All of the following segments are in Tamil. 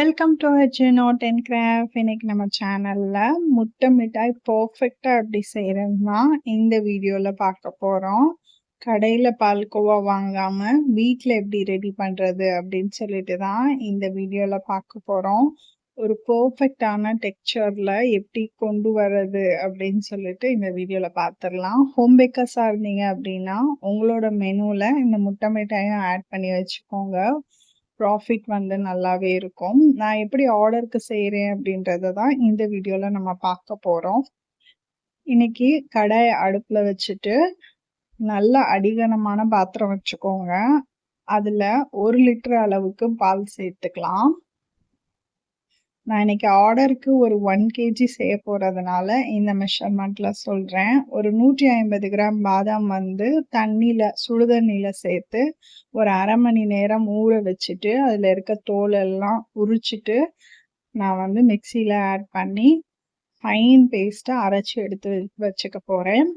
Welcome to Note and Craft. இன்னைக்கு நம்ம சேனல்ல முட்டை மிட்டாய் பர்ஃபெக்டா எப்படி செய்யறதுன்னா இந்த வீடியோல பார்க்க போறோம். கடையில பால்கோவா வாங்காம வீட்ல எப்படி ரெடி பண்றது அப்படின்னு சொல்லிட்டு தான் இந்த வீடியோல பார்க்க போறோம். ஒரு பர்ஃபெக்டான டெக்ஸ்சர்ல எப்படி கொண்டு வர்றது அப்படின்னு சொல்லிட்டு இந்த வீடியோல பார்த்துடலாம். ஹோம் பேக்கர்ஸா இருந்தீங்க அப்படின்னா உங்களோட மெனுல இந்த முட்டை மிட்டாயும் ஆட் பண்ணி வச்சுக்கோங்க. ப்ராஃபிட் வந்து நல்லாவே இருக்கும். நான் எப்படி ஆர்டருக்கு செய்கிறேன் அப்படின்றத தான் இந்த வீடியோவில் நம்ம பார்க்க போகிறோம். இன்னைக்கு கடாயை அடுப்பில் வச்சுட்டு நல்ல அடிகனமான பாத்திரம் வச்சுக்கோங்க. அதில் 1 லிட்டர் அளவுக்கு பால் சேர்த்துக்கலாம். நான் இன்னைக்கு ஆர்டருக்கு ஒரு 1 kg செய்ய போகிறதுனால இந்த மெஷர்மெண்ட்டில் சொல்கிறேன். ஒரு 150 கிராம் பாதாம் வந்து சுடுதண்ணியில் சேர்த்து ஒரு அரை மணி நேரம் ஊற வச்சுட்டு அதில் இருக்க தோல் எல்லாம் உரிச்சிட்டு நான் வந்து மிக்சியில் ஆட் பண்ணி ஃபைன் பேஸ்ட்டாக அரைச்சி எடுத்து வச்சுக்க போகிறேன்.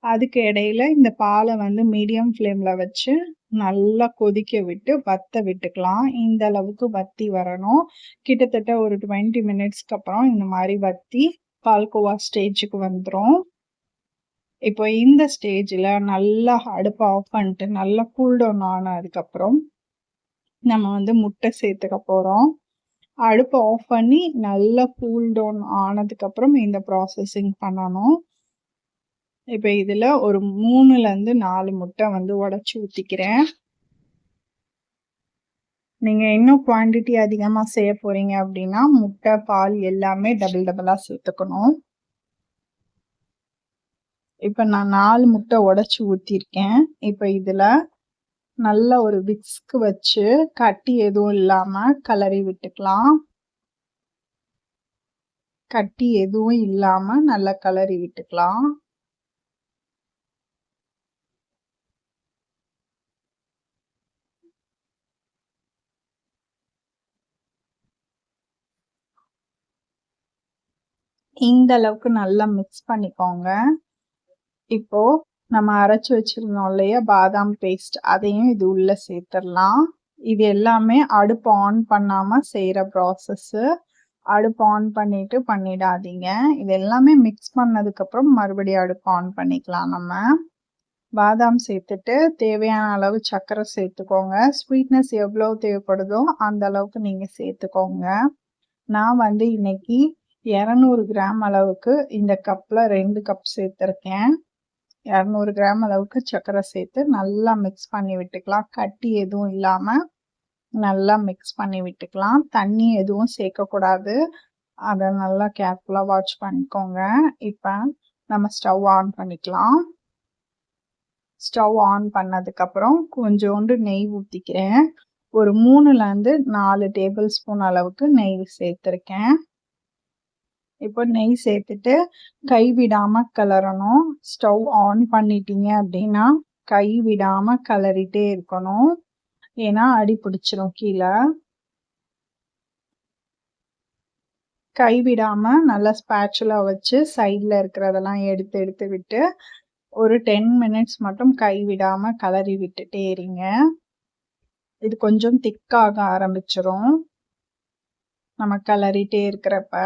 அதுக்கு இடையில இந்த பாலை வந்து மீடியம் ஃப்ளேமில் வச்சு நல்லா கொதிக்க விட்டு வத்த விட்டுக்கலாம். இந்த அளவுக்கு வத்தி வரணும். கிட்டத்தட்ட ஒரு 20 மினிட்ஸ்க்கு அப்புறம் இந்த மாதிரி வத்தி பால்கோவா ஸ்டேஜுக்கு வந்துடும். இப்போ இந்த ஸ்டேஜில் நல்லா அடுப்பை ஆஃப் பண்ணிட்டு நல்லா கூல் டவுன் ஆனதுக்கப்புறம் நம்ம வந்து முட்டை சேர்த்துக்க போகிறோம். அடுப்பை ஆஃப் பண்ணி நல்லா கூல் டவுன் ஆனதுக்கப்புறம் இந்த ப்ராசஸிங் பண்ணணும். இப்போ இதில் ஒரு 3லேருந்து 4 முட்டை வந்து உடச்சி ஊற்றிக்கிறேன். நீங்கள் இன்னும் குவான்டிட்டி அதிகமாக செய்ய போகிறீங்க அப்படின்னா முட்டை பால் எல்லாமே டபுளாக சேர்த்துக்கணும். இப்போ நான் 4 முட்டை உடச்சி ஊற்றிருக்கேன். இப்போ இதில் நல்ல ஒரு விக்ஸ்க்கு வச்சு கட்டி எதுவும் இல்லாமல் கிளறி விட்டுக்கலாம். கட்டி எதுவும் இல்லாமல் நல்லா கிளறி விட்டுக்கலாம். இந்த அளவுக்கு நல்லா மிக்ஸ் பண்ணிக்கோங்க. இப்போ நம்ம அரைச்சி வச்சிருந்தோம் இல்லையா பாதாம் பேஸ்ட், அதையும் இது உள்ள சேர்த்துடலாம். இது எல்லாமே அடுப்பு ஆன் பண்ணாம செய்யற ப்ராசஸ். அடுப்பு ஆன் பண்ணிட்டு பண்ணிடாதீங்க. இது எல்லாமே மிக்ஸ் பண்ணதுக்கு அப்புறம் மறுபடியும் அடுப்பு ஆன் பண்ணிக்கலாம். நம்ம பாதாம் சேர்த்துட்டு தேவையான அளவு சர்க்கரை சேர்த்துக்கோங்க. ஸ்வீட்னஸ் எவ்வளோ தேவைப்படுதோ அந்த அளவுக்கு நீங்க சேர்த்துக்கோங்க. நான் வந்து இன்னைக்கு 200 கிராம் அளவுக்கு இந்த கப்ல 2 கப் சேர்த்துருக்கேன். 200 கிராம் அளவுக்கு சர்க்கரை சேர்த்து நல்லா மிக்ஸ் பண்ணி விட்டுக்கலாம். கட்டி எதுவும் இல்லாம நல்லா மிக்ஸ் பண்ணி விட்டுக்கலாம். தண்ணி எதுவும் சேர்க்கக்கூடாது. அதை நல்லா கேர்ஃபுல்லாக வாட்ச் பண்ணிக்கோங்க. இப்போ நம்ம ஸ்டவ் ஆன் பண்ணிக்கலாம். ஸ்டவ் ஆன் பண்ணதுக்கப்புறம் கொஞ்சோண்டு நெய் ஊற்றிக்கிறேன். ஒரு 3லேருந்து 4 டேபிள் ஸ்பூன் அளவுக்கு நெய் சேர்த்துருக்கேன். இப்போ நெய் சேர்த்துட்டு கை விடாம கிளறணும். ஸ்டவ் ஆன் பண்ணிட்டீங்க அப்படின்னா கை விடாம கிளறிட்டே இருக்கணும். ஏன்னா அடி பிடிச்சிரும் கீழே. கை விடாம நல்லா ஸ்பேச்சுலா வச்சு சைட்ல இருக்கிறதெல்லாம் எடுத்து எடுத்து விட்டு ஒரு 10 மினிட்ஸ் மட்டும் கை விடாம கிளறி விட்டுட்டே இருங்க. இது கொஞ்சம் திக்காக ஆரம்பிச்சிரும் நம்ம கிளறிட்டே இருக்கிறப்ப.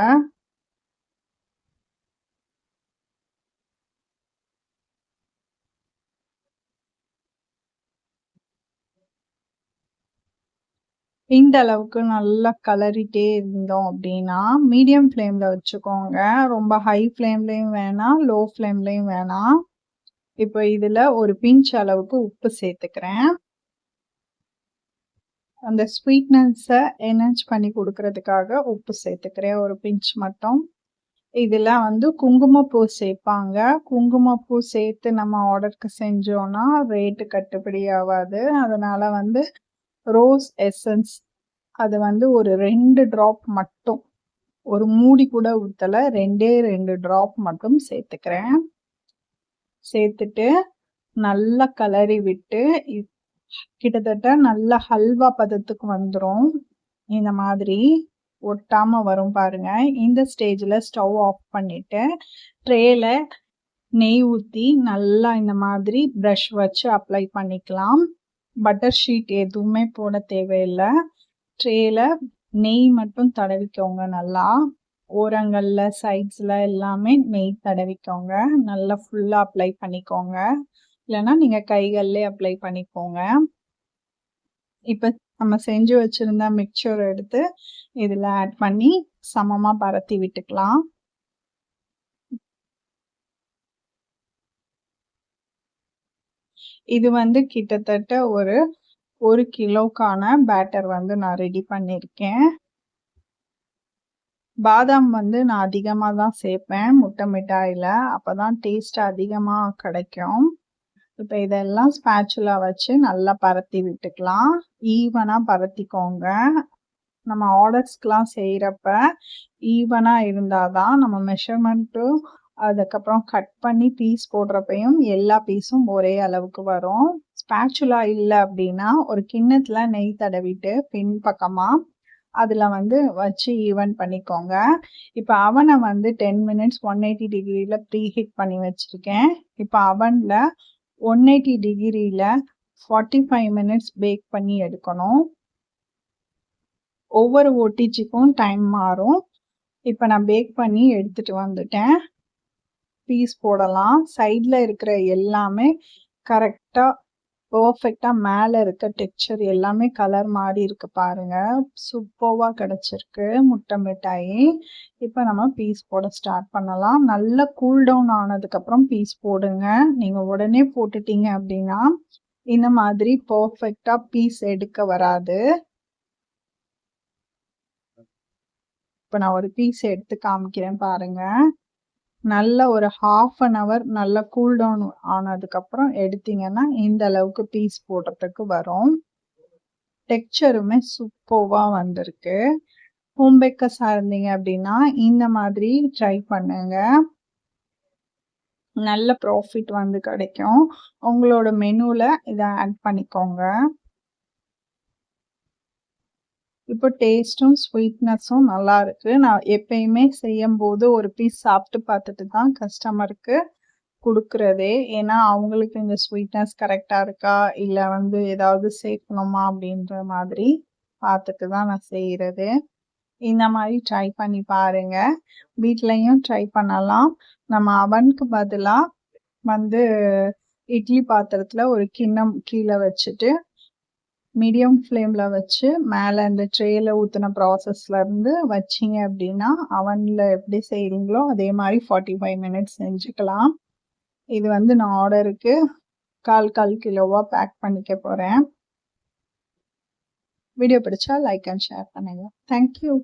இந்த அளவுக்கு நல்லா கிளறிட்டே இருந்தோம் அப்படின்னா மீடியம் ஃப்ளேம்ல வச்சுக்கோங்க. ரொம்ப ஹை ஃப்ளேம்லையும் வேணாம், லோ ஃப்ளேம்லையும் வேணாம். இப்போ இதுல ஒரு பிஞ்ச் அளவுக்கு உப்பு சேர்த்துக்கிறேன். அந்த ஸ்வீட்னஸை என்ஹான்ஸ் பண்ணி கொடுக்கறதுக்காக உப்பு சேர்த்துக்கிறேன், ஒரு பிஞ்ச் மட்டும். இதில் வந்து குங்குமப்பூ சேர்ப்பாங்க. குங்குமப்பூ சேர்த்து நம்ம ஆர்டருக்கு செஞ்சோன்னா ரேட்டு கட்டுப்படி ஆகாது. அதனால வந்து ரோஸ் எசன்ஸ் அது வந்து ஒரு 2 ட்ராப் மட்டும், ஒரு மூடி கூட ஊற்றலை, 2 ட்ராப் மட்டும் சேர்த்துக்கிறேன். சேர்த்துட்டு நல்லா கிளறி விட்டு கிட்டத்தட்ட நல்ல ஹல்வா பதத்துக்கு வந்துடும். இந்த மாதிரி ஒட்டாம வரும் பாருங்க. இந்த ஸ்டேஜில் ஸ்டவ் ஆஃப் பண்ணிட்டு ட்ரேல நெய் ஊற்றி நல்லா இந்த மாதிரி ப்ரஷ் வச்சு அப்ளை பண்ணிக்கலாம். பட்டர் ஷீட் எதுவுமே போட தேவையில்லை. ட்ரேல நெய் மட்டும் தடவிக்கோங்க நல்லா. ஓரங்கள்ல, சைட்ஸ்ல எல்லாமே நெய் தடவிக்கோங்க. நல்லா ஃபுல்லா அப்ளை பண்ணிக்கோங்க. இல்லன்னா நீங்க கைகள்லயே அப்ளை பண்ணிக்கோங்க. இப்ப நம்ம செஞ்சு வச்சிருந்த மிக்சர் எடுத்து இதுல ஆட் பண்ணி சமமா பரத்தி விட்டுக்கலாம். இது வந்து கிட்டத்தட்ட ஒரு 1 கிலோக்கான பேட்டர் வந்து நான் ரெடி பண்ணியிருக்கேன். பாதாம் வந்து நான் அதிகமா தான் சேர்ப்பேன் முட்டை மிட்டாயில. அப்பதான் டேஸ்ட் அதிகமா கிடைக்கும். இப்ப இதெல்லாம் ஸ்பேச்சுலா வச்சு நல்லா பரத்தி விட்டுக்கலாம். ஈவனா பரத்திக்கோங்க. நம்ம ஆர்டர்ஸ்க்குலாம் செய்யறப்ப ஈவனா இருந்தாதான் நம்ம மெஷர்மெண்ட்டும் அதுக்கப்புறம் கட் பண்ணி பீஸ் போடுறப்பையும் எல்லா பீஸும் ஒரே அளவுக்கு வரும். ஸ்பேச்சுலா இல்ல அப்படின்னா ஒரு கிண்ணத்துல நெய் தடவிட்டு பின்பக்கமா அதுல வந்து வச்சு ஈவன் பண்ணிக்கோங்க. இப்ப அவனை வந்து 10 மினிட்ஸ் 180 டிகிரில ப்ரீ ஹீட் பண்ணி வச்சிருக்கேன். இப்ப அவன்ல 180 டிகிரில 45 மினிட்ஸ் பேக் பண்ணி எடுக்கணும். ஒவ்வொரு ஓடிஜிக்கும் டைம் மாறும். இப்ப நான் பேக் பண்ணி எடுத்துட்டு வந்துட்டேன். பீஸ் போடலாம். சைட்ல இருக்கிற எல்லாமே கரெக்டா பெர்ஃபெக்ட்டா மேல இருக்க டெக்ஸ்சர் எல்லாமே கலர் மாறி இருக்கு பாருங்க. சூப்பர்வா கிடைச்சிருக்கு முட்டை மிட்டாயி. இப்ப நம்ம பீஸ் போட ஸ்டார்ட் பண்ணலாம். நல்லா கூல் டவுன் ஆனதுக்கு அப்புறம் பீஸ் போடுங்க. நீங்க உடனே போட்டுட்டீங்க அப்படின்னா இந்த மாதிரி பெர்ஃபெக்ட்டா பீஸ் எடுக்க வராது. இப்ப நான் ஒரு பீஸ் எடுத்து காமிக்கிறேன் பாருங்க. நல்ல ஒரு 1/2 an hour நல்லா கூல் டவுன் ஆனதுக்கு அப்புறம் எடுத்தீங்கன்னா இந்த அளவுக்கு பீஸ் போடுறதுக்கு வரும். டெக்ஸ்சருமே சூப்பர்வா வந்திருக்கு. ஹோம் பேக்கர்ஸா இருந்தீங்க அப்படின்னா இந்த மாதிரி ட்ரை பண்ணுங்க. நல்ல ப்ராஃபிட் வந்து கிடைக்கும். உங்களோட மெனுல இத ஆட் பண்ணிக்கோங்க. இப்போ டேஸ்டும் ஸ்வீட்னஸும் நல்லா இருக்கு. நான் எப்பயுமே செய்யும்போது ஒரு பீஸ் சாப்பிட்டு பார்த்துட்டு தான் கஸ்டமருக்கு குடுக்குறதே. ஏன்னா அவங்களுக்கு இந்த ஸ்வீட்னஸ் கரெக்ட்டா இருக்கா? இல்ல வந்து ஏதாவது சேர்க்கணுமா? அப்படின்ற மாதிரி பார்த்துட்டு தான் நான் செய்றதே. இந்த மாதிரி ட்ரை பண்ணி பாருங்க. வீட்லயும் ட்ரை பண்ணலாம். நம்ம அவனுக்கு பதிலா வந்து இட்லி பாத்திரத்துல ஒரு கிண்ணம் கீழ வச்சுட்டு மீடியம் ஃப்ளேம்ல வச்சு மேல இந்த ட்ரேல ஊத்துன ப்ராசஸ்ல இருந்து வச்சீங்க அப்படின்னா அவன்ல எப்படி செய்றீங்களோ அதே மாதிரி 45 மினிட்ஸ் செஞ்சுக்கலாம். இது வந்து நான் ஆர்டருக்கு 1/4 கிலோவா பேக் பண்ணிக்க போறேன். வீடியோ பிடிச்சா லைக் அண்ட் ஷேர் பண்ணுங்க. Thank you.